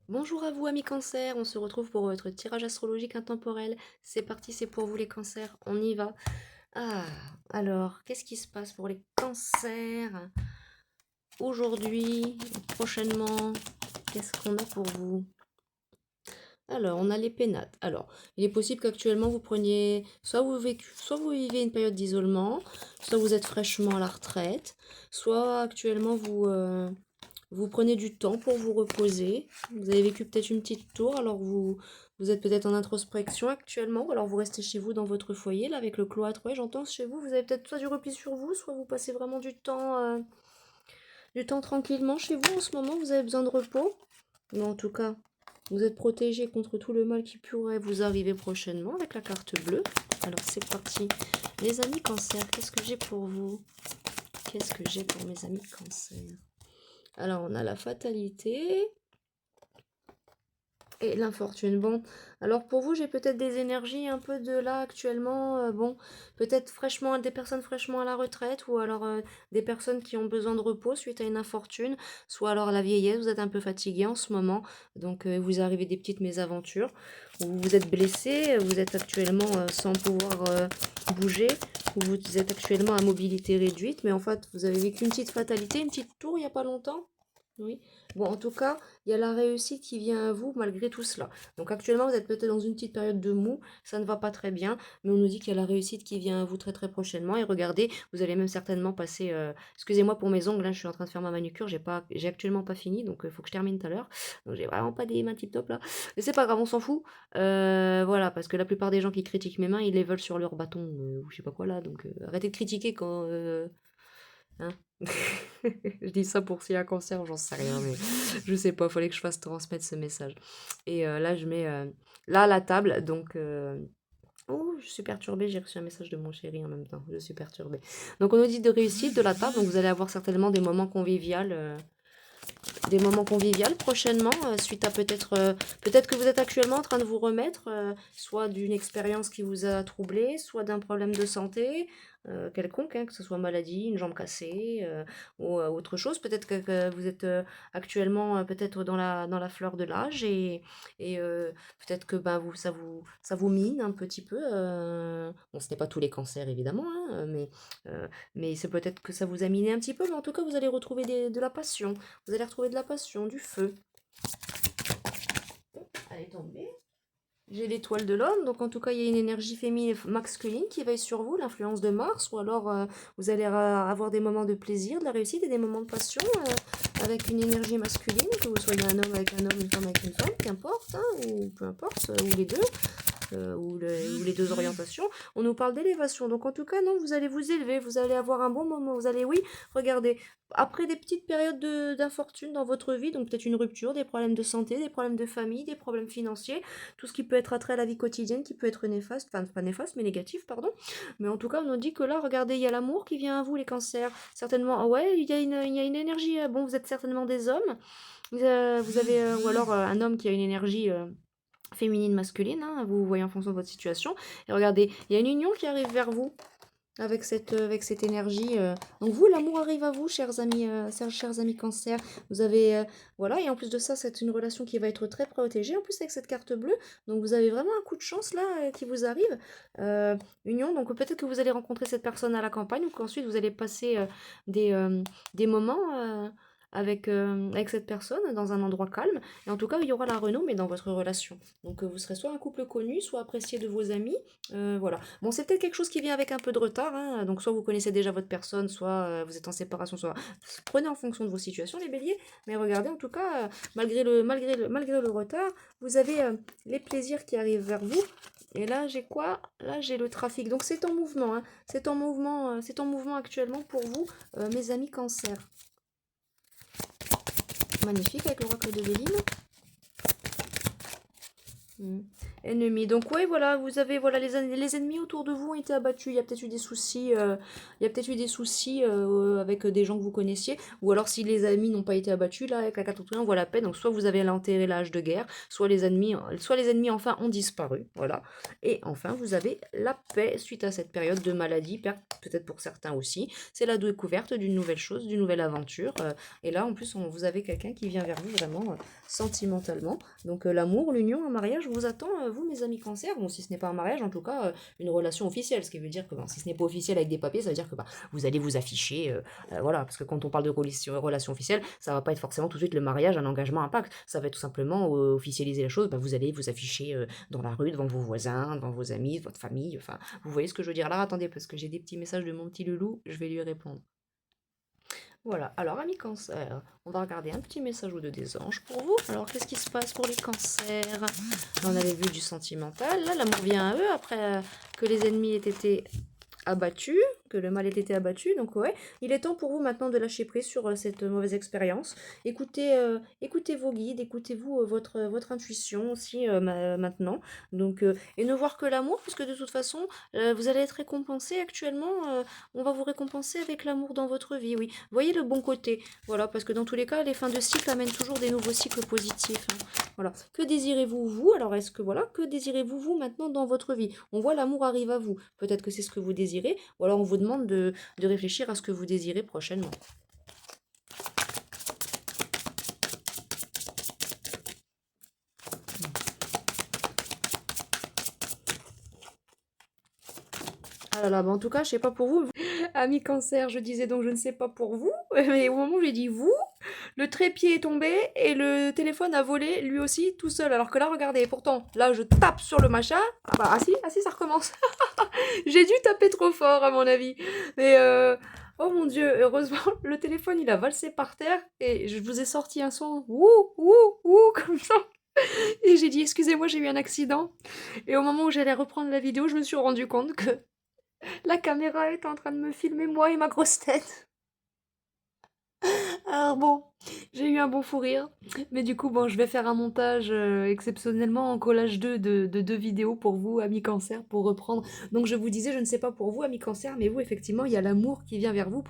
Bonjour à vous amis cancers, on se retrouve pour votre tirage astrologique intemporel. C'est parti, c'est pour vous les cancers, on y va. Ah, alors, qu'est-ce qui se passe pour les cancers aujourd'hui, prochainement? Qu'est-ce qu'on a pour vous? Alors, on a les pénates. Alors, il est possible qu'actuellement vous preniez, soit vous vivez une période d'isolement, soit vous êtes fraîchement à la retraite, soit actuellement vous prenez du temps pour vous reposer. Vous avez vécu peut-être une petite tour, alors vous êtes peut-être en introspection actuellement, ou alors vous restez chez vous dans votre foyer, là, avec le cloître. Ouais, j'entends chez vous, vous avez peut-être soit du repli sur vous, soit vous passez vraiment du temps tranquillement chez vous en ce moment, vous avez besoin de repos. Mais en tout cas, vous êtes protégé contre tout le mal qui pourrait vous arriver prochainement avec la carte bleue. Alors c'est parti. Les amis cancer, qu'est-ce que j'ai pour vous? Qu'est-ce que j'ai pour mes amis cancer? Alors on a la fatalité et l'infortune. Bon, alors pour vous, j'ai peut-être des énergies un peu de là actuellement. Bon, peut-être fraîchement des personnes fraîchement à la retraite ou alors des personnes qui ont besoin de repos suite à une infortune, soit alors la vieillesse, vous êtes un peu fatigué en ce moment, donc vous arrivez des petites mésaventures, ou vous êtes blessé, vous êtes actuellement sans pouvoir bouger, ou vous êtes actuellement à mobilité réduite, mais en fait, vous avez vécu une petite fatalité, une petite tour il n'y a pas longtemps. Oui. Bon, en tout cas, il y a la réussite qui vient à vous malgré tout cela. Donc actuellement, vous êtes peut-être dans une petite période de mou, ça ne va pas très bien, mais on nous dit qu'il y a la réussite qui vient à vous très très prochainement. Et regardez, vous allez même certainement passer. Excusez-moi pour mes ongles, là, je suis en train de faire ma manucure, j'ai actuellement pas fini, donc il faut que je termine tout à l'heure. Donc j'ai vraiment pas des mains tip top là. Mais c'est pas grave, on s'en fout. Voilà, parce que la plupart des gens qui critiquent mes mains, ils les veulent sur leur bâton ou je sais pas quoi là. Donc arrêtez de critiquer quand. Hein. Je dis ça pour s'il y a un cancer, j'en sais rien, mais je sais pas, fallait que je fasse transmettre ce message. Et là, je mets là la table, donc oh, je suis perturbée, j'ai reçu un message de mon chéri en même temps, je suis perturbée. Donc on nous dit de réussite de la table, donc vous allez avoir certainement des moments conviviaux prochainement, suite à peut-être que vous êtes actuellement en train de vous remettre, soit d'une expérience qui vous a troublé, soit d'un problème de santé quelconque, hein, que ce soit maladie, une jambe cassée ou autre chose. Peut-être que vous êtes actuellement peut-être dans la fleur de l'âge et peut-être que ben, ça vous mine un petit peu. Bon, ce n'est pas tous les cancers évidemment, hein, mais c'est peut-être que ça vous a miné un petit peu, mais en tout cas vous allez retrouver de la passion. Vous allez retrouver de la passion, du feu. Elle est tombée. J'ai l'étoile de l'homme, donc en tout cas il y a une énergie féminine masculine qui veille sur vous, l'influence de Mars, ou alors vous allez avoir des moments de plaisir, de la réussite et des moments de passion avec une énergie masculine, que vous soyez un homme avec un homme, une femme avec une femme, qu'importe, hein, ou peu importe, ou les deux. Ou les deux orientations, on nous parle d'élévation. Donc en tout cas, non, vous allez vous élever, vous allez avoir un bon moment, vous allez, oui, regardez, après des petites périodes d'infortune dans votre vie, donc peut-être une rupture, des problèmes de santé, des problèmes de famille, des problèmes financiers, tout ce qui peut être attrait à la vie quotidienne, qui peut être néfaste, enfin pas néfaste, mais négatif, pardon. Mais en tout cas, on nous dit que là, regardez, il y a l'amour qui vient à vous, les cancers. Certainement, ah ouais, il y a une énergie, bon, vous êtes certainement des hommes, vous avez, ou alors un homme qui a une énergie féminine, masculine, hein, vous voyez en fonction de votre situation. Et regardez, il y a une union qui arrive vers vous avec cette énergie. Donc vous, l'amour arrive à vous, chers amis cancer. Vous avez, voilà, et en plus de ça, c'est une relation qui va être très protégée, en plus avec cette carte bleue. Donc vous avez vraiment un coup de chance là qui vous arrive. Union, donc peut-être que vous allez rencontrer cette personne à la campagne ou qu'ensuite vous allez passer des, euh, des moments avec cette personne dans un endroit calme. Et en tout cas, il y aura la renommée dans votre relation. Donc vous serez soit un couple connu, soit apprécié de vos amis. Voilà. Bon, c'est peut-être quelque chose qui vient avec un peu de retard, hein. Donc soit vous connaissez déjà votre personne, soit vous êtes en séparation, soit prenez en fonction de vos situations les béliers. Mais regardez, en tout cas, malgré le retard, vous avez les plaisirs qui arrivent vers vous. Et là, j'ai quoi? Là, j'ai le trafic. Donc c'est en mouvement, hein. C'est en mouvement actuellement pour vous, mes amis cancer. Magnifique avec l'oracle de Béline. Mm. Ennemis. Donc ouais, voilà, vous avez voilà les ennemis autour de vous ont été abattus. Il y a peut-être eu des soucis, il y a peut-être eu des soucis avec des gens que vous connaissiez, ou alors si les ennemis n'ont pas été abattus, là avec la carte on voit la paix. Donc soit vous avez enterré l'âge de guerre, soit les ennemis enfin ont disparu, voilà. Et enfin vous avez la paix suite à cette période de maladie, peut-être pour certains aussi. C'est la découverte d'une nouvelle chose, d'une nouvelle aventure. Et là en plus vous avez quelqu'un qui vient vers vous vraiment sentimentalement. Donc l'amour, l'union, un mariage vous attend, vous mes amis cancer. Bon, si ce n'est pas un mariage, en tout cas une relation officielle. Ce qui veut dire que bon, si ce n'est pas officiel avec des papiers, ça veut dire que bah, vous allez vous afficher. Voilà, parce que quand on parle de relation officielle, ça va pas être forcément tout de suite le mariage, un engagement, un pacte. Ça va être tout simplement officialiser la chose. Bah, vous allez vous afficher dans la rue, devant vos voisins, devant vos amis, votre famille. Enfin, vous voyez ce que je veux dire. Là, attendez, parce que j'ai des petits messages de mon petit loulou, je vais lui répondre. Voilà, alors amis cancer, on va regarder un petit message ou deux des anges pour vous. Alors qu'est-ce qui se passe pour les cancers? On avait vu du sentimental, là l'amour vient à eux après que les ennemis aient été abattu, que le mal ait été abattu. Donc ouais, il est temps pour vous maintenant de lâcher prise sur cette mauvaise expérience. Écoutez vos guides, écoutez-vous votre intuition aussi maintenant. Donc, et ne voir que l'amour, puisque de toute façon, vous allez être récompensé actuellement. On va vous récompenser avec l'amour dans votre vie, oui. Voyez le bon côté. Voilà, parce que dans tous les cas, les fins de cycle amènent toujours des nouveaux cycles positifs, hein. Voilà. Que désirez-vous, vous? Alors, est-ce que, voilà, que désirez-vous, vous, maintenant dans votre vie? On voit l'amour arrive à vous. Peut-être que c'est ce que vous désirez, ou alors on vous demande de réfléchir à ce que vous désirez prochainement. Ah là là, bah en tout cas, je sais pas pour vous. Ami cancer, je disais donc je ne sais pas pour vous, mais au moment où j'ai dit vous, le trépied est tombé et le téléphone a volé lui aussi tout seul. Alors que là, regardez, pourtant, là je tape sur le machin. Ah si, ça recommence. J'ai dû taper trop fort à mon avis. Mais oh mon dieu, heureusement, le téléphone il a valsé par terre et je vous ai sorti un son ouh, ouh, ouh, comme ça. Et j'ai dit excusez-moi, j'ai eu un accident. Et au moment où j'allais reprendre la vidéo, je me suis rendu compte que la caméra est en train de me filmer moi et ma grosse tête. Alors bon, j'ai eu un bon fou rire. Mais du coup, bon, je vais faire un montage exceptionnellement en collage 2 de deux vidéos pour vous, amis cancer, pour reprendre. Donc je vous disais, je ne sais pas pour vous, amis cancer, mais vous, effectivement, il y a l'amour qui vient vers vous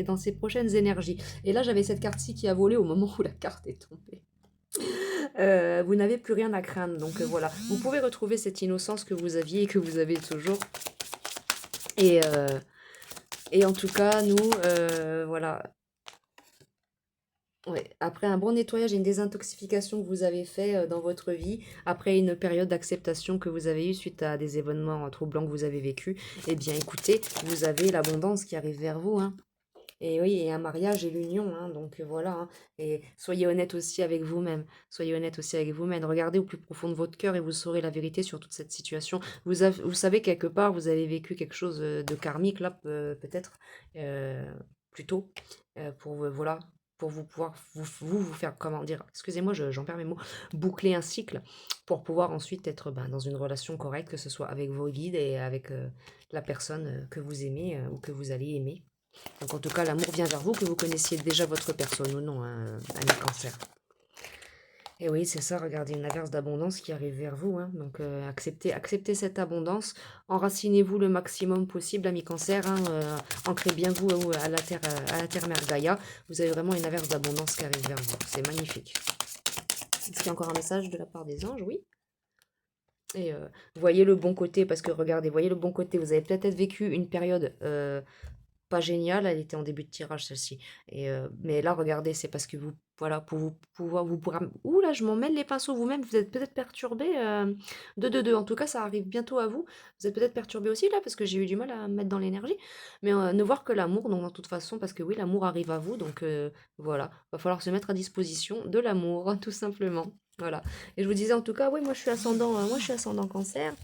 dans ces prochaines énergies. Et là, j'avais cette carte-ci qui a volé au moment où la carte est tombée. Vous n'avez plus rien à craindre, donc voilà. Vous pouvez retrouver cette innocence que vous aviez et que vous avez toujours. Et en tout cas, nous, voilà. Ouais, après un bon nettoyage et une désintoxification que vous avez fait dans votre vie, après une période d'acceptation que vous avez eue suite à des événements troublants que vous avez vécus, eh bien écoutez, vous avez l'abondance qui arrive vers vous, hein. Et oui, et un mariage et l'union, hein, donc voilà, hein. Et soyez honnête aussi avec vous-même. Soyez honnête aussi avec vous-même. Regardez au plus profond de votre cœur et vous saurez la vérité sur toute cette situation. Vous savez, quelque part, vous avez vécu quelque chose de karmique, là, peut-être, euh, plus tôt, voilà, pour vous pouvoir vous faire, comment dire, excusez-moi, j'en perds mes mots, boucler un cycle pour pouvoir ensuite être ben, dans une relation correcte, que ce soit avec vos guides et avec la personne que vous aimez ou que vous allez aimer. Donc en tout cas, l'amour vient vers vous, que vous connaissiez déjà votre personne ou non, hein, ami cancer. Et oui, c'est ça, regardez, une averse d'abondance qui arrive vers vous, hein. Donc acceptez cette abondance, enracinez-vous le maximum possible, ami cancer, hein, ancrez bien vous à la terre mère Gaïa. Vous avez vraiment une averse d'abondance qui arrive vers vous. C'est magnifique. Est-ce qu'il y a encore un message de la part des anges? Oui. Et voyez le bon côté, parce que regardez, voyez le bon côté. Vous avez peut-être vécu une période pas géniale, elle était en début de tirage celle-ci. Mais là, regardez, c'est parce que vous, voilà, pour vous pouvoir, vous pourrez... Ouh là, je m'emmène les pinceaux vous-même, vous êtes peut-être perturbé. De. En tout cas, ça arrive bientôt à vous. Vous êtes peut-être perturbé aussi là, parce que j'ai eu du mal à me mettre dans l'énergie. Mais ne voir que l'amour, donc de toute façon, parce que oui, l'amour arrive à vous, donc voilà, va falloir se mettre à disposition de l'amour, tout simplement. Voilà. Et je vous disais en tout cas, oui, moi je suis ascendant cancer.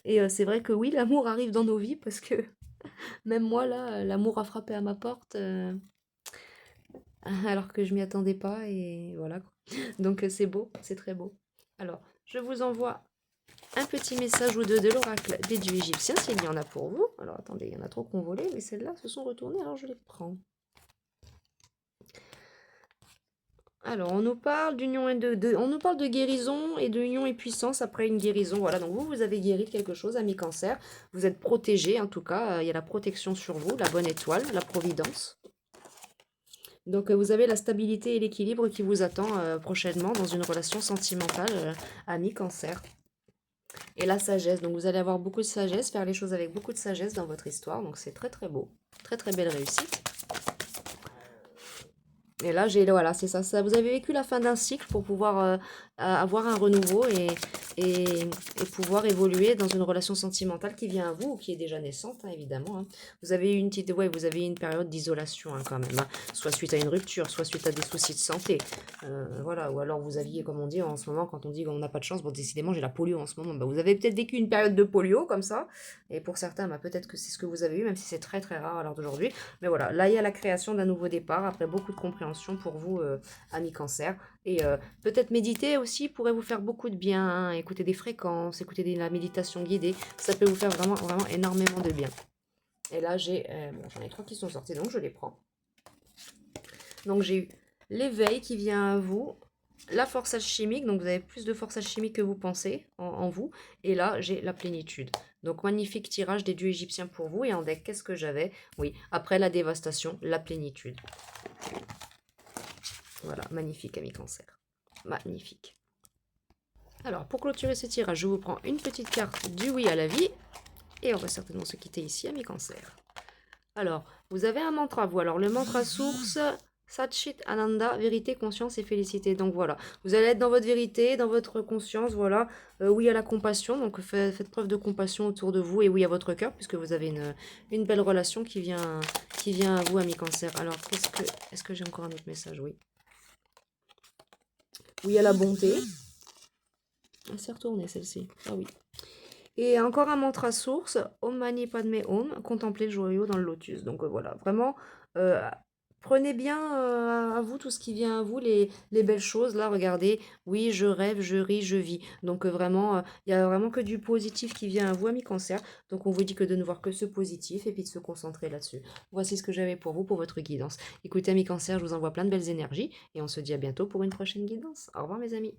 Et c'est vrai que oui, l'amour arrive dans nos vies parce que même moi, là, l'amour a frappé à ma porte alors que je m'y attendais pas et voilà, quoi. Donc c'est beau, c'est très beau. Alors, je vous envoie un petit message ou deux de l'oracle des dieux égyptiens, s'il y en a pour vous. Alors attendez, il y en a trop qui ont volé, mais celles-là se sont retournées, alors je les prends. Alors, on nous parle d'union et on nous parle de guérison et de union et puissance après une guérison. Voilà, donc vous avez guéri de quelque chose, ami Cancer. Vous êtes protégé, en tout cas, il y a la protection sur vous, la bonne étoile, la providence. Donc, vous avez la stabilité et l'équilibre qui vous attend prochainement dans une relation sentimentale, ami Cancer. Et la sagesse, donc vous allez avoir beaucoup de sagesse, faire les choses avec beaucoup de sagesse dans votre histoire, donc c'est très très beau, très très belle réussite. Et là, voilà, c'est ça, vous avez vécu la fin d'un cycle pour pouvoir avoir un renouveau et pouvoir évoluer dans une relation sentimentale qui vient à vous ou qui est déjà naissante, hein, évidemment. Hein. Vous avez eu vous avez eu une période d'isolation hein, quand même, hein, soit suite à une rupture, soit suite à des soucis de santé. Voilà, ou alors vous aviez, comme on dit en ce moment, quand on dit qu'on n'a pas de chance, bon, décidément, j'ai la polio en ce moment. Bah, vous avez peut-être vécu une période de polio comme ça, et pour certains, bah, peut-être que c'est ce que vous avez eu, même si c'est très très rare à l'heure d'aujourd'hui. Mais voilà, là, il y a la création d'un nouveau départ, après beaucoup de compréhension pour vous, amis Cancer. Et peut-être méditer aussi pourrait vous faire beaucoup de bien. Hein. Écouter des fréquences, écouter la méditation guidée, ça peut vous faire vraiment, vraiment énormément de bien. Et là, j'en ai 3 qui sont sortis, donc je les prends. Donc j'ai eu l'éveil qui vient à vous, la force alchimique, donc vous avez plus de force alchimique que vous pensez en vous. Et là, j'ai la plénitude. Donc magnifique tirage des dieux égyptiens pour vous. Et en deck, qu'est-ce que j'avais? Oui, après la dévastation, la plénitude. Voilà, magnifique, ami Cancer. Magnifique. Alors, pour clôturer ce tirage, je vous prends une petite carte du oui à la vie. Et on va certainement se quitter ici, ami Cancer. Alors, vous avez un mantra, vous. Alors, le mantra source, Satchit Ananda, vérité, conscience et félicité. Donc voilà, vous allez être dans votre vérité, dans votre conscience, voilà. Oui à la compassion, donc faites preuve de compassion autour de vous et oui à votre cœur, puisque vous avez une belle relation qui vient à vous, ami Cancer. Alors, est-ce que j'ai encore un autre message? Oui. Oui à la bonté. Elle s'est retournée celle-ci. Ah oui. Et encore un mantra source, Om Mani Padme Om, contempler le joyau dans le lotus. Donc voilà, vraiment, euh, prenez bien à vous tout ce qui vient à vous, les belles choses. Là, regardez, oui, je rêve, je ris, je vis. Donc vraiment, il n'y a vraiment que du positif qui vient à vous, ami Cancer. Donc on vous dit que de ne voir que ce positif et puis de se concentrer là-dessus. Voici ce que j'avais pour vous, pour votre guidance. Écoutez, ami Cancer, je vous envoie plein de belles énergies et on se dit à bientôt pour une prochaine guidance. Au revoir mes amis.